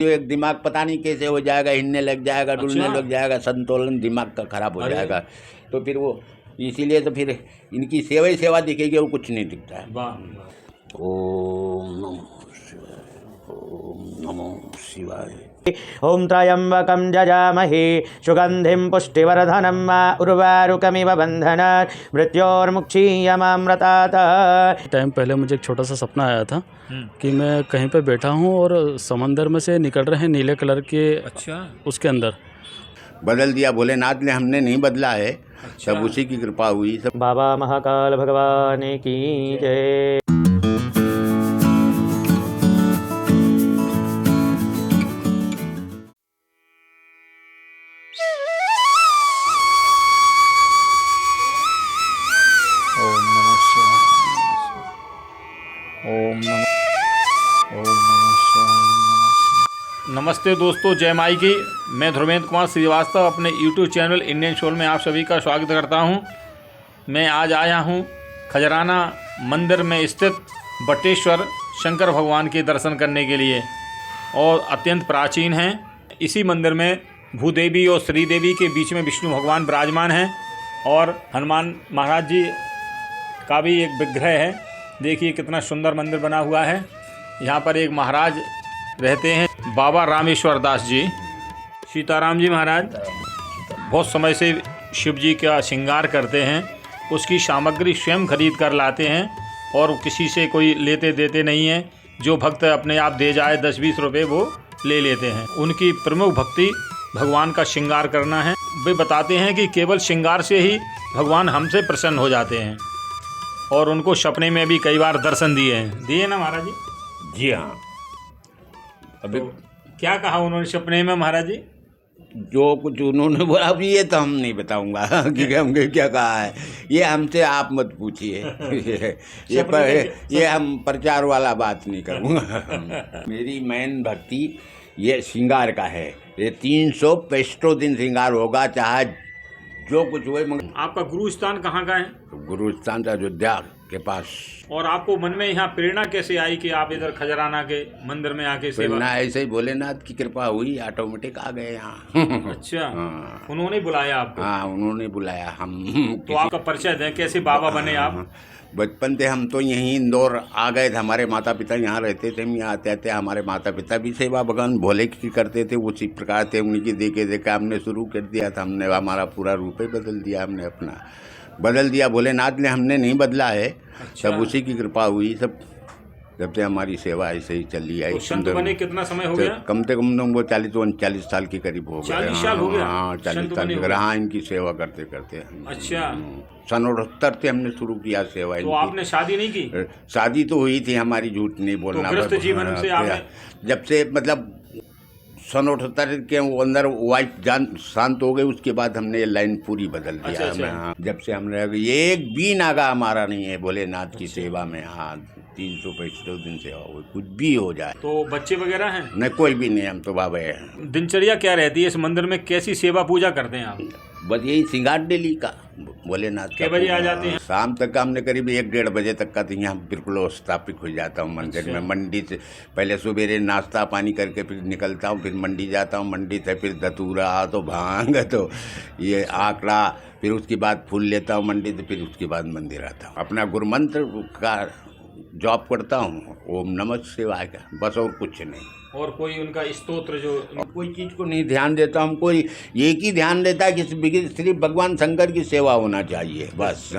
एक दिमाग पता नहीं कैसे हो जाएगा, हिलने लग जाएगा, डुलने लग जाएगा, संतुलन दिमाग का खराब हो जाएगा। तो फिर वो इसीलिए तो फिर इनकी सेवा ही सेवा दिखेगी, वो कुछ नहीं दिखता है। ओम नमो शिवाय, ओम नमो शिवाय। ओम त्र्यंबकं जजामहे सुगंधिं पुष्टिवर्धनं उर्वारुकमिव बन्धनात् मृत्योर्मुक्षीयमामृतात्। टाइम पहले मुझे एक छोटा सा सपना आया था कि मैं कहीं पे बैठा हूँ और समंदर में से निकल रहे हैं नीले कलर के। अच्छा। उसके अंदर बदल दिया भोलेनाथ ने, हमने नहीं बदला है। अच्छा। सब उसी की कृपा हुई। सब बाबा महाकाल भगवान की जय। ओम नमः शिवाय, ओम नमः शिवाय। नमस्ते दोस्तों, जय माई की। मैं धर्मेंद्र कुमार श्रीवास्तव अपने यूट्यूब चैनल इंडियन सोल में आप सभी का स्वागत करता हूं। मैं आज आया हूं खजराना मंदिर में स्थित बटेश्वर शंकर भगवान के दर्शन करने के लिए, और अत्यंत प्राचीन हैं। इसी मंदिर में भूदेवी और श्रीदेवी के बीच में विष्णु भगवान विराजमान हैं, और हनुमान महाराज जी का भी एक विग्रह है। देखिए कितना सुंदर मंदिर बना हुआ है। यहाँ पर एक महाराज रहते हैं, बाबा रामेश्वर दास जी। सीताराम जी महाराज बहुत समय से शिव जी का श्रृंगार करते हैं, उसकी सामग्री स्वयं खरीद कर लाते हैं और किसी से कोई लेते देते नहीं हैं। जो भक्त अपने आप दे जाए 10-20 रुपये वो ले लेते हैं। उनकी प्रमुख भक्ति भगवान का श्रृंगार करना है। वे बताते हैं कि केवल श्रृंगार से ही भगवान हमसे प्रसन्न हो जाते हैं, और उनको सपने में भी कई बार दर्शन दिए ना महाराज जी? जी हाँ। अभी तो क्या कहा उन्होंने सपने में महाराज जी? जो कुछ उन्होंने बोला, अभी ये तो हम नहीं बताऊंगा कि हमने क्या कहा है। ये हमसे आप मत पूछिए। ये हम प्रचार वाला बात नहीं करूँगा। मेरी मैन भक्ति ये श्रृंगार का है। ये 365 दिन श्रृंगार होगा, चाहे जो कुछ हुए। आपका गुरु स्थान कहाँ का है? गुरु स्थान अयोध्या के पास। और आपको मन में यहाँ प्रेरणा कैसे आई कि आप इधर खजराना के मंदिर में आके सेवा? प्रेरणा ऐसे ही भोलेनाथ की कृपा हुई, ऑटोमेटिक आ गए यहाँ। अच्छा। हाँ। उन्होंने बुलाया आपको? हाँ, उन्होंने बुलाया। हम तो आपका परिचय दें, कैसे बाबा बने आप? बचपन से हम तो यहीं इंदौर आ गए थे। हमारे माता पिता यहाँ रहते थे, हम यहाँ आते आते हमारे माता पिता भी सेवा भगवान भोले की करते थे। उसी प्रकार से उनकी देखे देखे हमने शुरू कर दिया था। हमने हमारा पूरा रूप ही बदल दिया। हमने अपना बदल दिया भोलेनाथ ने, हमने नहीं बदला है। अच्छा। सब उसी की कृपा हुई। सब जब से हमारी सेवा ऐसे ही चली आई। तो संत बने कितना समय हो गया? कम से कम वो 40-39 साल के करीब हो गए। 40 साल हो गया? हाँ, 40 साल के। हाँ, इनकी सेवा करते करते। अच्छा। सन 68 से हमने शुरू किया सेवा। तो आपने शादी नहीं की? शादी तो हुई थी हमारी, झूठ नहीं बोलना। तो जीवन से आपने जब से मतलब सन 68 के अंदर वाइफ जान शांत हो गई, उसके बाद हमने ये लाइन पूरी बदल दिया। अच्छा। हाँ, जब से हमने एक भी नागा हमारा नहीं है भोलेनाथ की सेवा में। हाँ, 365 दिन सेवा हो, कुछ भी हो जाए। तो बच्चे वगैरह हैं? नहीं, कोई भी नहीं, हम तो बाबा हैं। दिनचर्या क्या रहती है इस मंदिर में? कैसी सेवा पूजा करते हैं आप? बस यही श्रृंगार डेली का भोलेनाथ। कितने बजे आ जाते हैं? शाम तक का हमने करीब 1-1:30 बजे तक का तो यहाँ बिल्कुल स्थापित हो जाता हूँ मंदिर। अच्छा। में मंडी से पहले सवेरे नाश्ता पानी करके फिर निकलता हूँ, फिर मंडी जाता हूँ। मंडी से फिर धतूरा तो भांग तो ये आंकड़ा, फिर उसके बाद फूल लेता हूँ मंडी से, फिर उसके बाद मंदिर आता हूँ। अपना गुरु मंत्र का जॉब करता हूँ, ओम नमः शिवाय का, बस और कुछ नहीं। और कोई उनका स्तोत्र जो? कोई चीज़ को नहीं ध्यान देता हूँ। कोई एक ही ध्यान देता है कि सिर्फ भगवान शंकर की सेवा होना चाहिए, बस।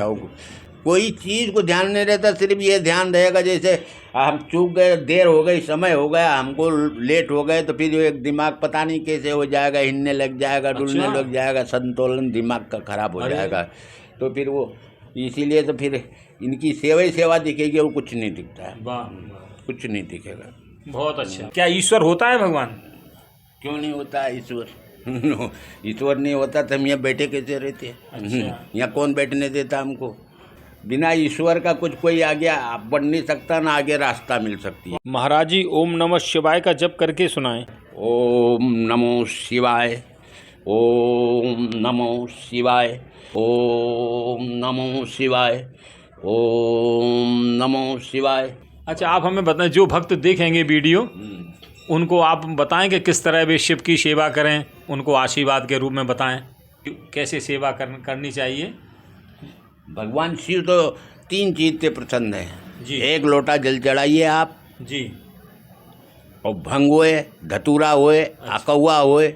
कोई चीज़ को ध्यान नहीं रहता, सिर्फ ये ध्यान रहेगा जैसे हम चूक गए, देर हो गई, समय हो गया, हमको लेट हो गए, तो फिर एक दिमाग पता नहीं कैसे हो जाएगा, हिलने लग जाएगा, डुलने लग जाएगा, संतुलन दिमाग का खराब हो जाएगा। तो फिर वो इसीलिए तो फिर इनकी सेवा ही सेवा दिखेगी, वो कुछ नहीं दिखता है। कुछ नहीं दिखेगा। बहुत अच्छा। क्या ईश्वर होता है भगवान? क्यों नहीं होता है ईश्वर? ईश्वर नहीं होता तो हम यहाँ बैठे कैसे रहते? अच्छा। यहाँ कौन बैठने देता हमको? बिना ईश्वर का कुछ कोई आगे बढ़ नहीं सकता, ना आगे रास्ता मिल सकती है। महाराज जी ओम नमः शिवाय का जप करके सुनाएं। ओम नमो शिवाय, ओम नमो शिवाय, ओम नमो शिवाय, ओम नमो शिवाय। अच्छा, आप हमें बताएं, जो भक्त देखेंगे वीडियो उनको आप बताएं कि किस तरह वे शिव की सेवा करें, उनको आशीर्वाद के रूप में बताएं कैसे सेवा करनी चाहिए। भगवान शिव तो 3 चीज से प्रसन्न है जी। 1 लोटा जल चढ़ाइए आप, जी। और भंग होए, धतूरा होए, अकौआ होए,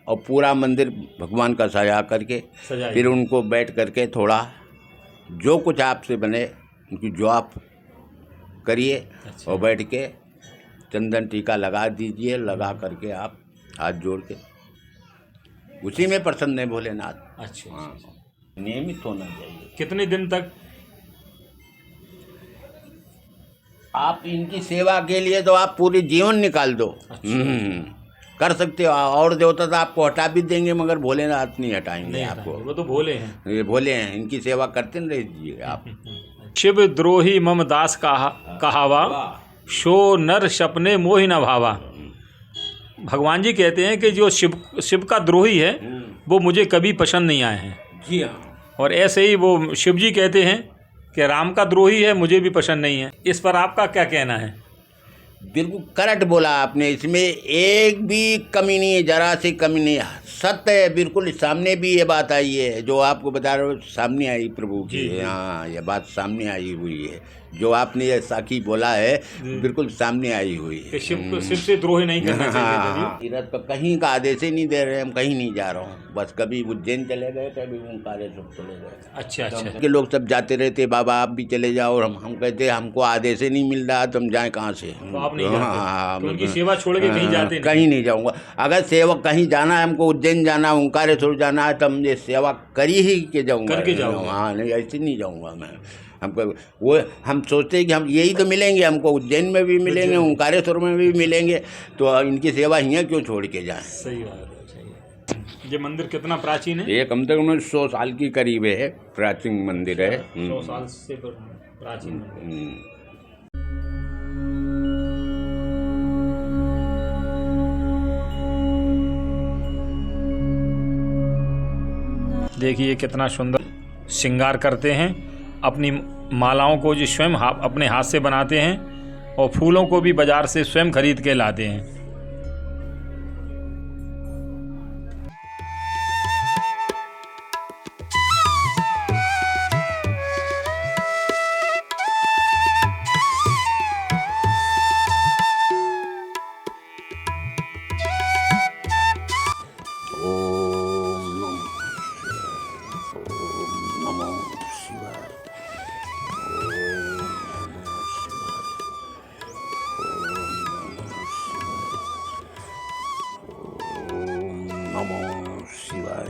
और पूरा मंदिर भगवान का सजा करके सजाइए। फिर उनको बैठ करके थोड़ा जो कुछ आपसे बने उनकी जॉब करिए। अच्छा। और बैठ के चंदन टीका लगा दीजिए, लगा करके आप हाथ जोड़ के उसी में प्रसन्न है भोलेनाथ। अच्छा। हाँ, नियमित होना चाहिए। कितने दिन तक? आप इनकी सेवा के लिए तो आप पूरी जीवन निकाल दो। कर सकते हो। और देवता तो आपको हटा भी देंगे, मगर भोलेनाथ नहीं हटाएंगे आपको। वो तो भोले हैं। ये भोले हैं, इनकी सेवा करते न रहिए आप। शिव द्रोही मम दास कहावा, शो नर सपने मोहि न भावा। भगवान जी कहते हैं कि जो शिव का द्रोही है वो मुझे कभी पसंद नहीं आए हैं। जी हाँ। और ऐसे ही वो शिव जी कहते हैं कि राम का द्रोही है, मुझे भी पसंद नहीं है। इस पर आपका क्या कहना है? बिल्कुल करेक्ट बोला आपने, इसमें एक भी कमी नहीं है, जरा सी कमी नहीं है, सत्य है बिल्कुल। सामने भी ये बात आई है जो आपको बता रहे हो, सामने आई प्रभु की। हाँ, ये बात सामने आई हुई है, जो आपने ये साखी बोला है बिल्कुल सामने आई हुई है। कि शिव से द्रोही नहीं करना चाहिए। हाँ, तीरथ का कहीं का आदेश ही नहीं दे रहे, हम कहीं नहीं जा रहा हूँ। बस कभी उज्जैन चले गए, कभी ओंकारेश्वर चले गए। अच्छा अच्छा। के लोग सब जाते रहते, बाबा आप भी चले जाओ, और हम कहते हमको आदेश ही नहीं मिल रहा, तो हम जाएं कहाँ से। तो आप नहीं जाते? हाँ, तो उनकी सेवा छोड़ के कहीं जाते नहीं? कहीं नहीं जाऊँगा। अगर सेवा कहीं जाना है, हमको उज्जैन जाना है, ओंकारेश्वर जाना है, तो हम ये सेवा करी ही के जाऊँगा। करके जाऊँगा। हाँ, नहीं ऐसे नहीं जाऊँगा मैं। हमको वो हम सोचते हैं कि हम यही तो मिलेंगे, हमको उज्जैन में भी मिलेंगे, ओंकारेश्वर में भी मिलेंगे, तो इनकी सेवा यहाँ क्यों छोड़ के जाएं। सही बात है, सही है। ये मंदिर कितना प्राचीन है? ये कम से कम 100 साल की करीब है, प्राचीन मंदिर है। 100 साल से प्राचीन मंदिर। देखिए कितना सुंदर श्रृंगार करते हैं, अपनी मालाओं को जो स्वयं अपने हाथ से बनाते हैं, और फूलों को भी बाजार से स्वयं खरीद के लाते हैं। नमो शिवाय।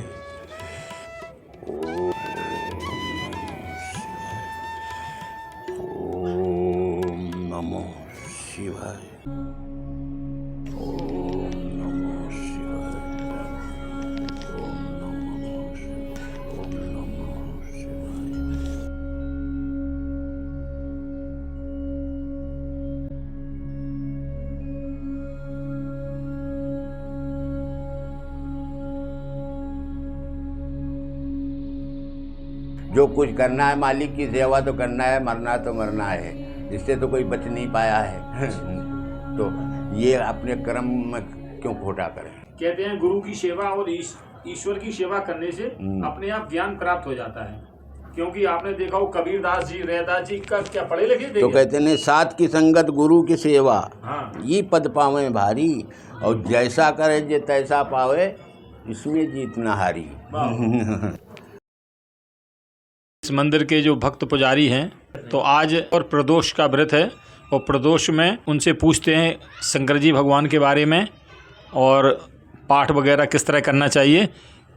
ओम नमो शिवाय। ओम नमो शिवाय। ओम नमो शिवाय। ओम नमो शिवाय। जो कुछ करना है मालिक की सेवा तो करना है, मरना तो मरना है, इससे तो कोई बच नहीं पाया है। तो ये अपने कर्म में क्यों खोटा करें। कहते हैं गुरु की सेवा और ईश्वर की सेवा करने से अपने आप ज्ञान प्राप्त हो जाता है। क्योंकि आपने देखा हो कबीरदास जी, रैदास जी का क्या पढ़े लिखे थे? तो कहते हैं साथ की संगत गुरु की सेवा, हाँ। ये पद पावे भारी, और जैसा करे जे तैसा पावे, इसमें जीतना हारी। इस मंदिर के जो भक्त पुजारी हैं, तो आज और प्रदोष का व्रत है, और प्रदोष में उनसे पूछते हैं शंकर जी भगवान के बारे में, और पाठ वगैरह किस तरह करना चाहिए।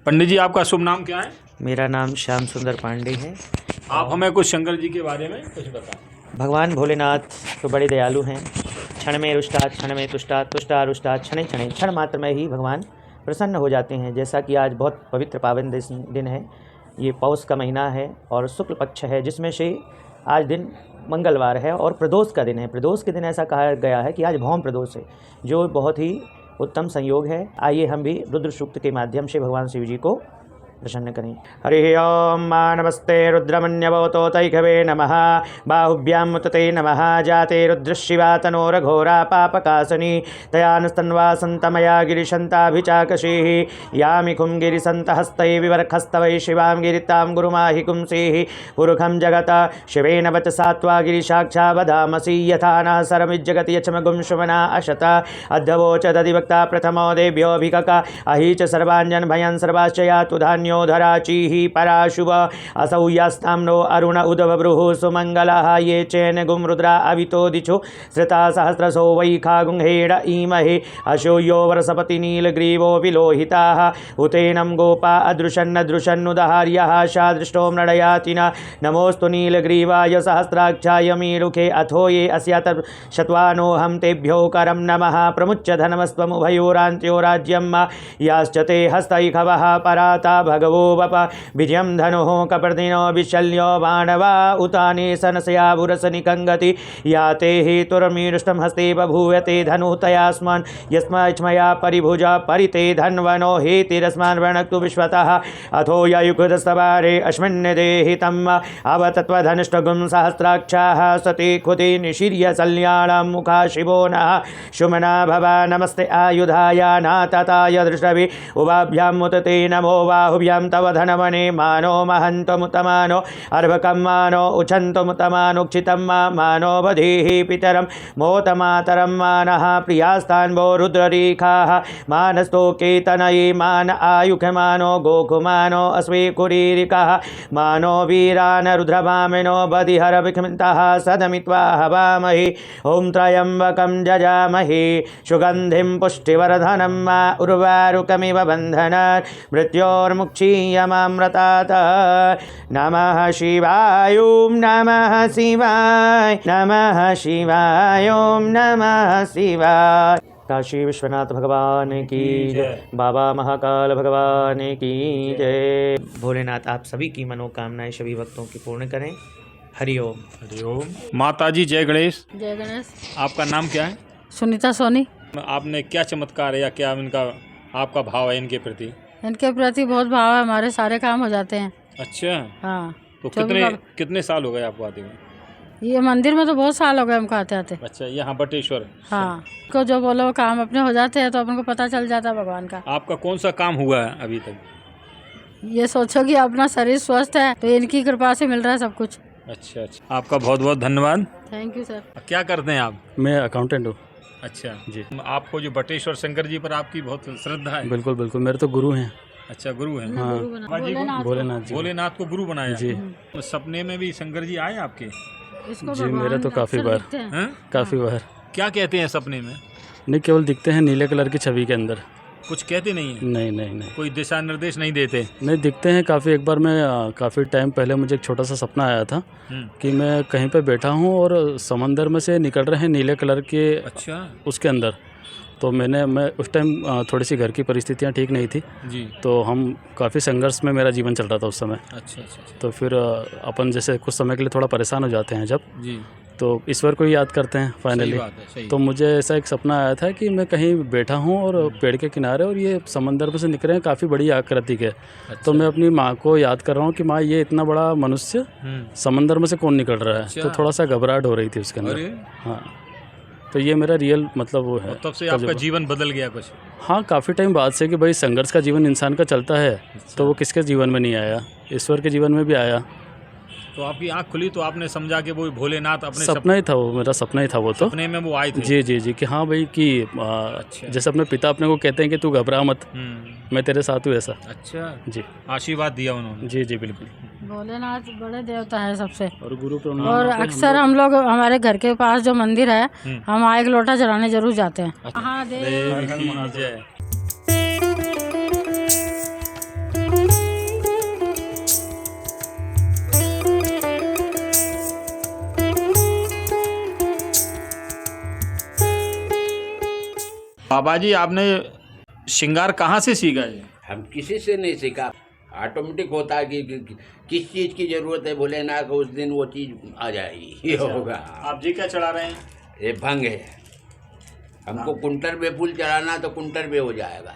पंडित जी, आपका शुभ नाम क्या है? मेरा नाम श्याम सुंदर पांडे है। आप हमें कुछ शंकर जी के बारे में कुछ बताएं। भगवान भोलेनाथ तो बड़े दयालु हैं। क्षण में रुष्टात्, क्षण में तुष्टात्, तुष्टा रुष्टात्, क्षण क्षण, क्षण मात्र में ही भगवान प्रसन्न हो जाते हैं। जैसा कि आज बहुत पवित्र पावन दिन है, ये पौष का महीना है और शुक्ल पक्ष है, जिसमें से आज दिन मंगलवार है और प्रदोष का दिन है। प्रदोष के दिन ऐसा कहा गया है कि आज भौम प्रदोष है, जो बहुत ही उत्तम संयोग है। आइए हम भी रुद्र सूक्त के माध्यम से भगवान शिव जी को प्रसन्न करें। हरि ओम नमस्ते रुद्रमन्यवतो तैखवे नमः बाहुभ्यां मुतते नमः जाते रुद्रशिवा तनोरघोरा पापकासनी तयानस्तन्वा सन्तमया गिरिशन्ताभिचाकशीः यामि खुं गिरिसन्तहस्तै विवर्खस्तवै शिवां गिरितां गुरुमाहि पुंसीः पुरुखं जगत शिवेन वचसा त्वा गिरिसाक्षा वदामसि यथा न सरमिज्जगति यचमगुं सुमना अशत अध्यवोचदधिवक्ता प्रथमो देव्योऽभिकक अहि च सर्वाञ्जन भयन् सर्वाश्च यातु धान्यो धराचीः पराशुभ असौ यास्तां नो अरुण उदवबृहुः सुमङ्गलः ये चेन गुं रुद्रा अवितो दिशो श्रिता सहस्रसो वै खागुंहेड ईमहे अशो यो वरसपति नीलग्रीवो विलोहिताः उतेनं गोपा अदृशन्नदृशन्नुदहार्यः शादृष्टो मृडयाति न नमोऽस्तु नीलग्रीवाय सहस्राक्षाय मीरुखे अथो ये अस्यात शत्वानोऽहं तेभ्यो करं नमः प्रमुच्य धनमस्त्वमुभयोरान्त्यो राज्यं याश्च ते हस्तैखवः पराता भगवो वप विजयं धनुः कपर्दिनो विशल्यो बाणवा उताने सनसयाभुरसनिकङ्गति या ते हेतुर्मीरुष्टं हस्ते बभूयते धनुः तयास्मान् यस्मैच्छमया परिभुजा परिते धन्वनो हेतिरस्मान् वृणक्तु विश्वतः अथो ययुकुदस्तवारे अस्मिन् देहितम् अवतत्वधनुष्टगुं सहस्राक्षाः सते खुदे निशीर्य सल्याणां मुखा शिवो नः शुमना भवा नमस्ते आयुधाय नातताय दृष्टवे उभाभ्यां मुतते नमो बाहुभ्यां तव धनवने मानो महन्तमुतमानो अर्भकं मानो उच्छन्तमुतमानुक्षितं मानो बधेः पितरं मोतमातरं मानः प्रियास्तान्वो रुद्ररेखाः मानस्तोकेतनये मान आयुखमानो गोकुमानो अस्वेकुरीरिकः मानो वीरान रुद्रभामिनो बधिहरविखमितः सदमित्वा हवामहे ॐ त्र्यम्बकं जजामहे सुगन्धिं पुष्टिवर्धनं मा उर्वारुकमिव बन्धनात् मृत्योर्मुक्षीयमामृतात् नमः शिवाय ॐ नमः शिवाय नमः शिवाय ॐ नमः शिवाय। काशी विश्वनाथ भगवान की जय, बाबा महाकाल भगवान की जय। भोलेनाथ आप सभी की मनोकामनाएं सभी भक्तों की पूर्ण करें। हरि ओम। हरि ओम। माता जी जय गणेश। जय गणेश। आपका नाम क्या है? सुनीता सोनी। आपने क्या चमत्कार है या क्या इनका आपका भाव है इनके प्रति? इनके प्रति बहुत भाव है, हमारे सारे काम हो जाते हैं। अच्छा। हाँ। तो कितने साल हो गए आपको आते हुए? ये मंदिर में तो बहुत साल हो गए हमको आते आते। अच्छा, यहाँ बटेश्वर। हाँ, को जो बोलो वो काम अपने हो जाते हैं तो अपन को पता चल जाता है भगवान का। आपका कौन सा काम हुआ है अभी तक? ये सोचो कि अपना शरीर स्वस्थ है तो इनकी कृपा से मिल रहा है सब कुछ। अच्छा अच्छा, आपका बहुत बहुत धन्यवाद। Thank you sir. क्या करते हैं आप? मैं अकाउंटेंट हूँ। अच्छा जी। आपको जो बटेश्वर शंकर जी पर आपकी बहुत श्रद्धा है? बिल्कुल बिल्कुल, मेरे तो गुरु हैं। अच्छा, गुरु हैं। हाँ, भोलेनाथ जी। भोलेनाथ को गुरु बनाया जी। सपने में भी शंकर जी आए आपके? इसको जी, मेरे तो काफ़ी बार काफ़ी बार। क्या कहते हैं सपने में? नहीं, केवल दिखते हैं नीले कलर की छवि के अंदर। कुछ कहते नहीं है? नहीं नहीं नहीं, कोई दिशा निर्देश नहीं देते? नहीं, दिखते हैं काफ़ी। एक बार मैं काफ़ी टाइम पहले मुझे एक छोटा सा सपना आया था कि मैं कहीं पे बैठा हूँ और समंदर में से निकल रहे हैं नीले कलर के। अच्छा। उसके अंदर तो मैं उस टाइम थोड़ी सी घर की परिस्थितियाँ ठीक नहीं थी जी। तो हम काफ़ी संघर्ष में मेरा जीवन चल रहा था उस समय। अच्छा अच्छा। तो फिर अपन जैसे कुछ समय के लिए थोड़ा परेशान हो जाते हैं जब, जी, तो ईश्वर को ही याद करते हैं फाइनली। तो मुझे ऐसा एक सपना आया था कि मैं कहीं बैठा हूँ और पेड़ के किनारे और ये समंदर में से निकल रहे हैं काफ़ी बड़ी आकृति के। अच्छा। तो मैं अपनी माँ को याद कर रहा हूँ कि माँ ये इतना बड़ा मनुष्य समंदर में से कौन निकल रहा है। अच्छा। तो थोड़ा सा घबराहट हो रही थी उसके अंदर। हाँ, तो ये मेरा रियल मतलब वो है। तब से आपका जीवन बदल गया कुछ? हाँ, काफ़ी टाइम बाद से कि भाई संघर्ष का जीवन इंसान का चलता है। अच्छा। तो वो किसके जीवन में नहीं आया, ईश्वर के जीवन में भी आया। तो आपकी आँख खुली तो आपने समझा कि वो भोलेनाथ अपने सपना ही था, वो मेरा सपना ही था। वो तो सपने में वो आए थे? जी जी जी, कि हाँ भाई कि अच्छा। जैसे अपने पिता अपने को कहते हैं कि तू घबरा मत, मैं तेरे साथ हूँ, ऐसा। अच्छा जी, आशीर्वाद दिया उन्होंने? जी जी बिल्कुल। भोलेनाथ बड़े देवता है सबसे। और गुरु प्रणाम। और अक्सर हम लोग हमारे घर के पास जो मंदिर है हम वहाँ एक लोटा चढ़ाने जरूर जाते हैं। हाँ, जय। बाबा जी, आपने श्रृंगार कहाँ से सीखा है? हम किसी से नहीं सीखा, ऑटोमेटिक होता है कि किस चीज़ की ज़रूरत है भोलेनाथ को, उस दिन वो चीज़ आ जाएगी। ये होगा। आप जी क्या चढ़ा रहे हैं? ये भंग है। हमको कुंटर पे फूल चढ़ाना तो कुंटर पे हो जाएगा।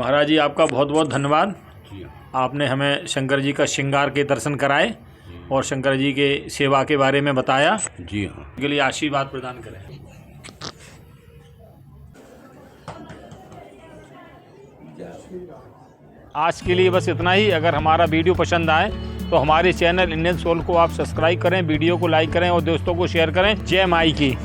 महाराज जी आपका बहुत बहुत धन्यवाद। जी आपने हमें शंकर जी का श्रृंगार के दर्शन कराए और शंकर जी के सेवा के बारे में बताया। जी हाँ। के लिए आशीर्वाद प्रदान करें। आज के लिए बस इतना ही। अगर हमारा वीडियो पसंद आए तो हमारे चैनल इंडियन सोल को आप सब्सक्राइब करें, वीडियो को लाइक करें और दोस्तों को शेयर करें। जय माई की।